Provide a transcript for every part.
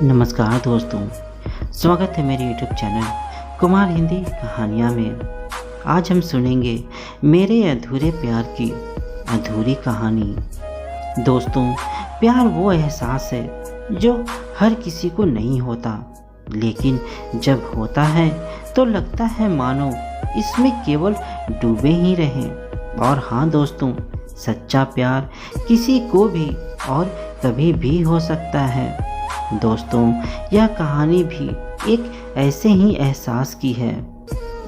नमस्कार दोस्तों, स्वागत है मेरे YouTube चैनल कुमार हिंदी कहानियाँ में। आज हम सुनेंगे मेरे अधूरे प्यार की अधूरी कहानी। दोस्तों, प्यार वो एहसास है जो हर किसी को नहीं होता, लेकिन जब होता है तो लगता है मानो इसमें केवल डूबे ही रहें। और हाँ दोस्तों, सच्चा प्यार किसी को भी और कभी भी हो सकता है। दोस्तों, यह कहानी भी एक ऐसे ही एहसास की है,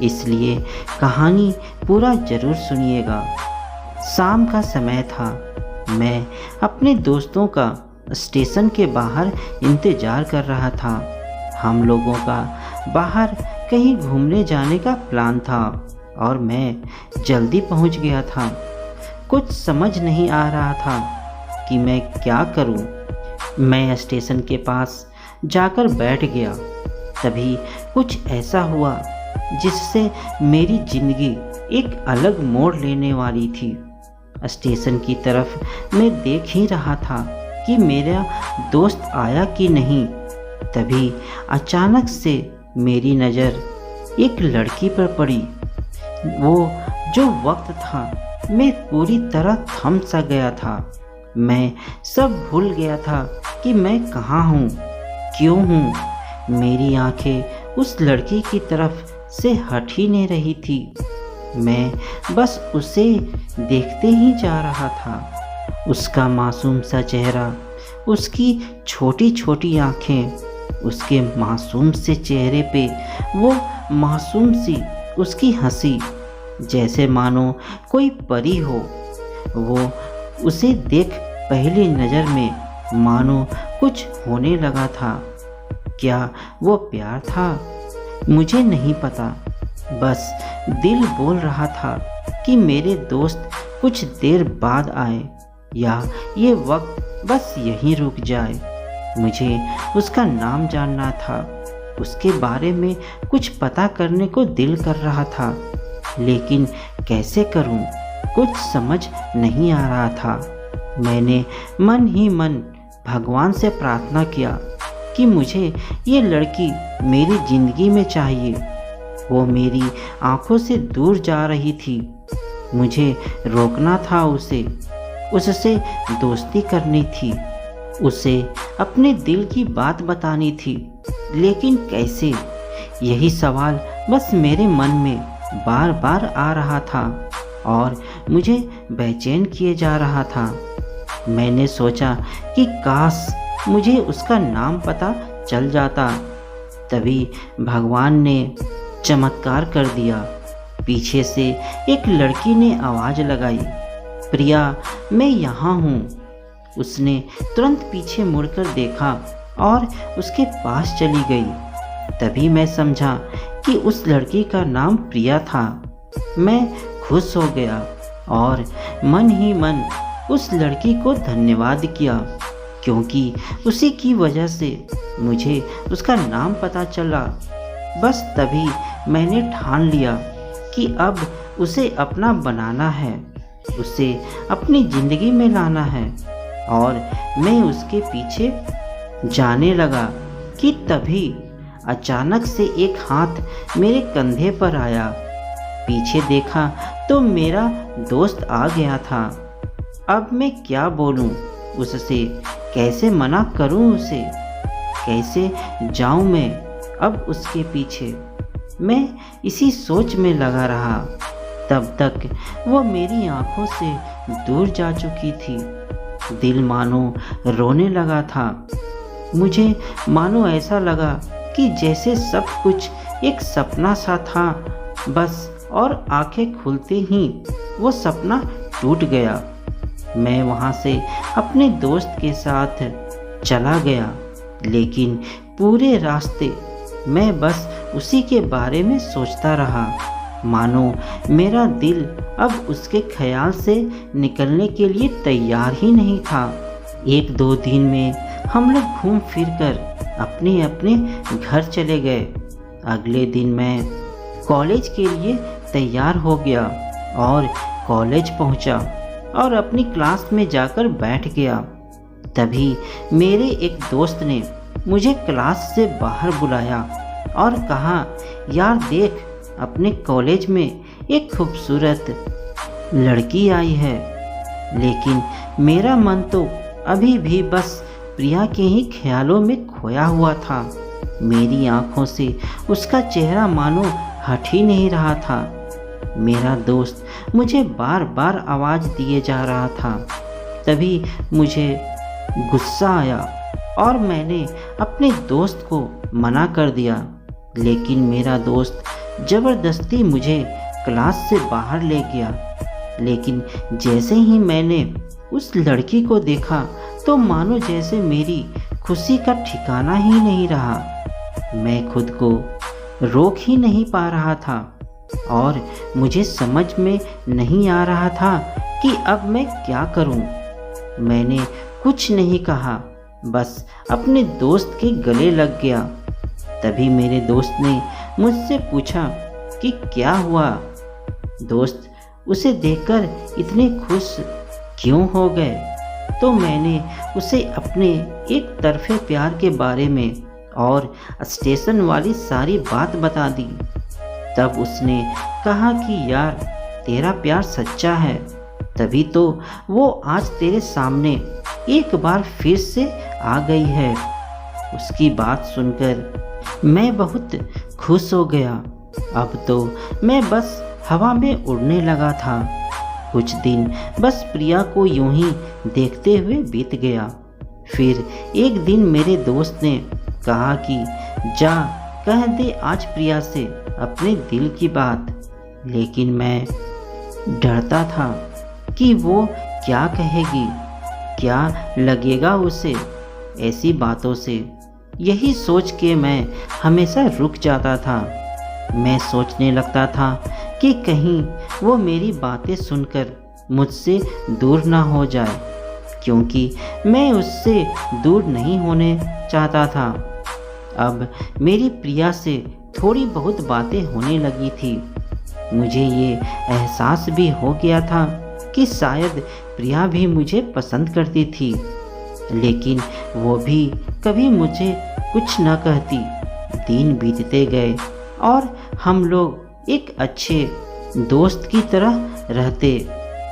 इसलिए कहानी पूरा ज़रूर सुनिएगा। शाम का समय था। मैं अपने दोस्तों का स्टेशन के बाहर इंतज़ार कर रहा था। हम लोगों का बाहर कहीं घूमने जाने का प्लान था और मैं जल्दी पहुंच गया था। कुछ समझ नहीं आ रहा था कि मैं क्या करूं। मैं स्टेशन के पास जाकर बैठ गया। तभी कुछ ऐसा हुआ जिससे मेरी ज़िंदगी एक अलग मोड़ लेने वाली थी। स्टेशन की तरफ मैं देख ही रहा था कि मेरा दोस्त आया कि नहीं। तभी अचानक से मेरी नज़र एक लड़की पर पड़ी। वो जो वक्त था मैं पूरी तरह थम सा गया था। मैं सब भूल गया था कि मैं कहाँ हूँ, क्यों हूँ। मेरी आंखें उस लड़की की तरफ से हट ही नहीं रही थी। मैं बस उसे देखते ही जा रहा था। उसका मासूम सा चेहरा, उसकी छोटी छोटी आंखें, उसके मासूम से चेहरे पे वो मासूम सी उसकी हंसी, जैसे मानो कोई परी हो। वो उसे देख पहली नज़र में मानो कुछ होने लगा था। क्या वो प्यार था? मुझे नहीं पता। बस दिल बोल रहा था कि मेरे दोस्त कुछ देर बाद आए या ये वक्त बस यहीं रुक जाए। मुझे उसका नाम जानना था, उसके बारे में कुछ पता करने को दिल कर रहा था, लेकिन कैसे करूं? कुछ समझ नहीं आ रहा था। मैंने मन ही मन भगवान से प्रार्थना किया कि मुझे ये लड़की मेरी ज़िंदगी में चाहिए। वो मेरी आंखों से दूर जा रही थी। मुझे रोकना था उसे, उससे दोस्ती करनी थी, उसे अपने दिल की बात बतानी थी, लेकिन कैसे? यही सवाल बस मेरे मन में बार बार आ रहा था और मुझे बेचैन किए जा रहा था। मैंने सोचा कि काश मुझे उसका नाम पता चल जाता। तभी भगवान ने चमत्कार कर दिया। पीछे से एक लड़की ने आवाज़ लगाई, प्रिया, मैं यहाँ हूँ। उसने तुरंत पीछे मुड़कर देखा और उसके पास चली गई। तभी मैं समझा कि उस लड़की का नाम प्रिया था। मैं खुश हो गया और मन ही मन उस लड़की को धन्यवाद किया, क्योंकि उसी की वजह से मुझे उसका नाम पता चला। बस तभी मैंने ठान लिया कि अब उसे अपना बनाना है, उसे अपनी ज़िंदगी में लाना है। और मैं उसके पीछे जाने लगा कि तभी अचानक से एक हाथ मेरे कंधे पर आया। पीछे देखा तो मेरा दोस्त आ गया था। अब मैं क्या बोलूं उससे, कैसे मना करूं उसे, कैसे जाऊं मैं अब उसके पीछे? मैं इसी सोच में लगा रहा। तब तक वो मेरी आंखों से दूर जा चुकी थी। दिल मानो रोने लगा था। मुझे मानो ऐसा लगा कि जैसे सब कुछ एक सपना सा था बस, और आंखें खुलते ही वो सपना टूट गया। मैं वहाँ से अपने दोस्त के साथ चला गया, लेकिन पूरे रास्ते मैं बस उसी के बारे में सोचता रहा। मानो मेरा दिल अब उसके ख्याल से निकलने के लिए तैयार ही नहीं था। एक दो दिन में हम लोग घूम फिर कर अपने अपने घर चले गए। अगले दिन मैं कॉलेज के लिए तैयार हो गया और कॉलेज पहुंचा और अपनी क्लास में जाकर बैठ गया। तभी मेरे एक दोस्त ने मुझे क्लास से बाहर बुलाया और कहा, यार देख, अपने कॉलेज में एक खूबसूरत लड़की आई है। लेकिन मेरा मन तो अभी भी बस प्रिया के ही ख्यालों में खोया हुआ था। मेरी आंखों से उसका चेहरा मानो हट ही नहीं रहा था। मेरा दोस्त मुझे बार बार आवाज़ दिए जा रहा था। तभी मुझे गुस्सा आया और मैंने अपने दोस्त को मना कर दिया। लेकिन मेरा दोस्त ज़बरदस्ती मुझे क्लास से बाहर ले गया। लेकिन जैसे ही मैंने उस लड़की को देखा तो मानो जैसे मेरी खुशी का ठिकाना ही नहीं रहा। मैं खुद को रोक ही नहीं पा रहा था और मुझे समझ में नहीं आ रहा था कि अब मैं क्या करूं। मैंने कुछ नहीं कहा, बस अपने दोस्त के गले लग गया। तभी मेरे दोस्त ने मुझसे पूछा कि क्या हुआ। दोस्त उसे देखकर इतने खुश क्यों हो गए। तो मैंने उसे अपने एक तरफे प्यार के बारे में और स्टेशन वाली सारी बात बता दी। तब उसने कहा कि यार, तेरा प्यार सच्चा है, तभी तो वो आज तेरे सामने एक बार फिर से आ गई है। उसकी बात सुनकर मैं बहुत खुश हो गया। अब तो मैं बस हवा में उड़ने लगा था। कुछ दिन बस प्रिया को यूं ही देखते हुए बीत गया। फिर एक दिन मेरे दोस्त ने कहा कि जा कह दे आज प्रिया से अपने दिल की बात। लेकिन मैं डरता था कि वो क्या कहेगी, क्या लगेगा उसे ऐसी बातों से। यही सोच के मैं हमेशा रुक जाता था। मैं सोचने लगता था कि कहीं वो मेरी बातें सुनकर मुझसे दूर ना हो जाए, क्योंकि मैं उससे दूर नहीं होने चाहता था। अब मेरी प्रिया से थोड़ी बहुत बातें होने लगी थी। मुझे ये एहसास भी हो गया था कि शायद प्रिया भी मुझे पसंद करती थी, लेकिन वो भी कभी मुझे कुछ न कहती। दिन बीतते गए और हम लोग एक अच्छे दोस्त की तरह रहते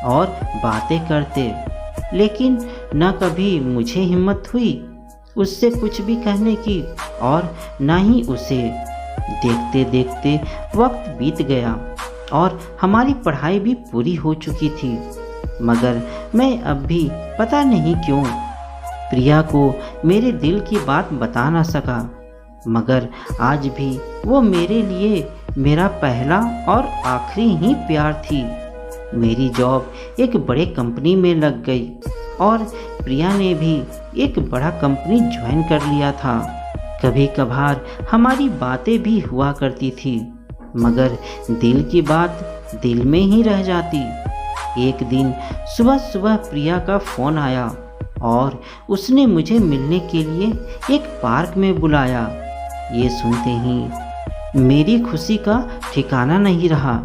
और बातें करते, लेकिन न कभी मुझे हिम्मत हुई उससे कुछ भी कहने की और न ही उसे। देखते देखते वक्त बीत गया और हमारी पढ़ाई भी पूरी हो चुकी थी, मगर मैं अब भी पता नहीं क्यों प्रिया को मेरे दिल की बात बता ना सका। मगर आज भी वो मेरे लिए मेरा पहला और आखिरी ही प्यार थी। मेरी जॉब एक बड़े कंपनी में लग गई और प्रिया ने भी एक बड़ा कंपनी ज्वाइन कर लिया था। कभी कभार हमारी बातें भी हुआ करती थी, मगर दिल की बात दिल में ही रह जाती। एक दिन सुबह सुबह प्रिया का फ़ोन आया और उसने मुझे मिलने के लिए एक पार्क में बुलाया। ये सुनते ही मेरी खुशी का ठिकाना नहीं रहा।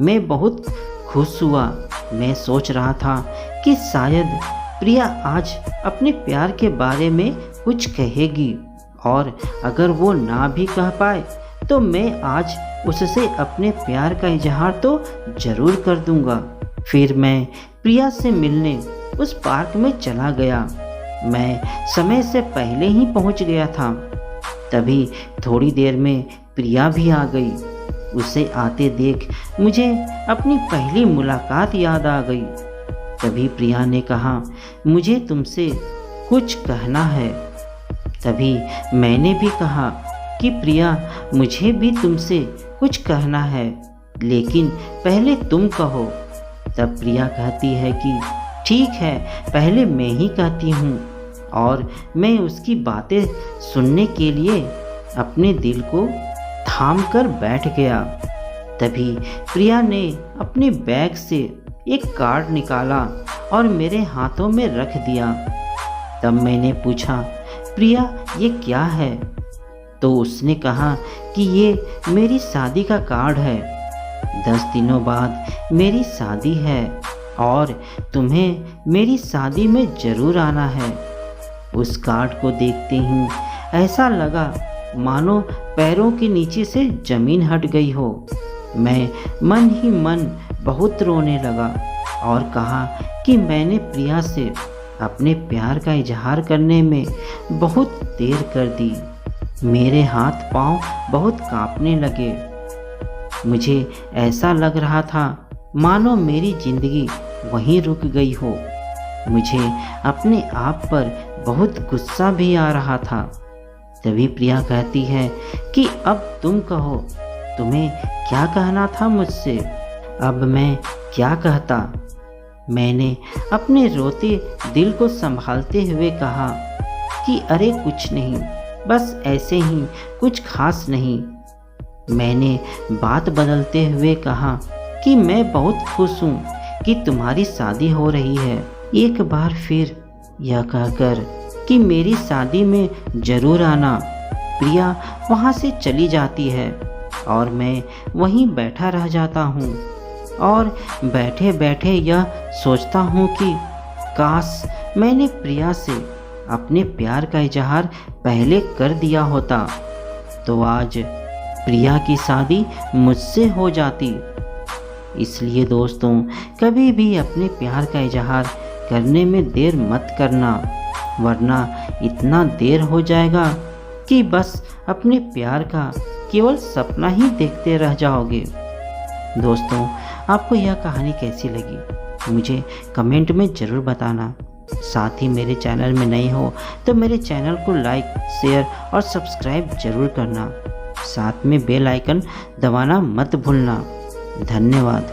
मैं बहुत खुश हुआ। मैं सोच रहा था कि शायद प्रिया आज अपने प्यार के बारे में कुछ कहेगी, और अगर वो ना भी कह पाए तो मैं आज उससे अपने प्यार का इजहार तो ज़रूर कर दूंगा। फिर मैं प्रिया से मिलने उस पार्क में चला गया। मैं समय से पहले ही पहुंच गया था। तभी थोड़ी देर में प्रिया भी आ गई। उसे आते देख मुझे अपनी पहली मुलाकात याद आ गई। तभी प्रिया ने कहा, मुझे तुमसे कुछ कहना है। तभी मैंने भी कहा कि प्रिया, मुझे भी तुमसे कुछ कहना है, लेकिन पहले तुम कहो। तब प्रिया कहती है कि ठीक है, पहले मैं ही कहती हूँ, और मैं उसकी बातें सुनने के लिए अपने दिल को थाम कर बैठ गया। तभी प्रिया ने अपने बैग से एक कार्ड निकाला और मेरे हाथों में रख दिया। तब मैंने पूछा, प्रिया ये क्या है? तो उसने कहा कि ये मेरी शादी का कार्ड है। 10 दिनों बाद मेरी शादी है और तुम्हें मेरी शादी में ज़रूर आना है। उस कार्ड को देखते ही ऐसा लगा मानो पैरों के नीचे से जमीन हट गई हो। मैं मन ही मन बहुत रोने लगा और कहा कि मैंने प्रिया से अपने प्यार का इजहार करने में बहुत देर कर दी। मेरे हाथ पांव बहुत कांपने लगे। मुझे ऐसा लग रहा था मानो मेरी जिंदगी वहीं रुक गई हो। मुझे अपने आप पर बहुत गुस्सा भी आ रहा था। तभी प्रिया कहती है कि अब तुम कहो, तुम्हें क्या कहना था मुझसे? अब मैं क्या कहता? मैंने अपने रोते दिल को संभालते हुए कहा कि अरे कुछ नहीं, बस ऐसे ही, कुछ खास नहीं। मैंने बात बदलते हुए कहा कि मैं बहुत खुश हूँ कि तुम्हारी शादी हो रही है। एक बार फिर यह कहकर कि मेरी शादी में ज़रूर आना, प्रिया वहाँ से चली जाती है और मैं वहीं बैठा रह जाता हूँ और बैठे बैठे यह सोचता हूँ कि काश मैंने प्रिया से अपने प्यार का इजहार पहले कर दिया होता तो आज प्रिया की शादी मुझसे हो जाती। इसलिए दोस्तों, कभी भी अपने प्यार का इजहार करने में देर मत करना, वरना इतना देर हो जाएगा कि बस अपने प्यार का केवल सपना ही देखते रह जाओगे। दोस्तों, आपको यह कहानी कैसी लगी मुझे कमेंट में ज़रूर बताना। साथ ही मेरे चैनल में नए हो तो मेरे चैनल को लाइक, शेयर और सब्सक्राइब जरूर करना। साथ में बेल आइकन दबाना मत भूलना। धन्यवाद।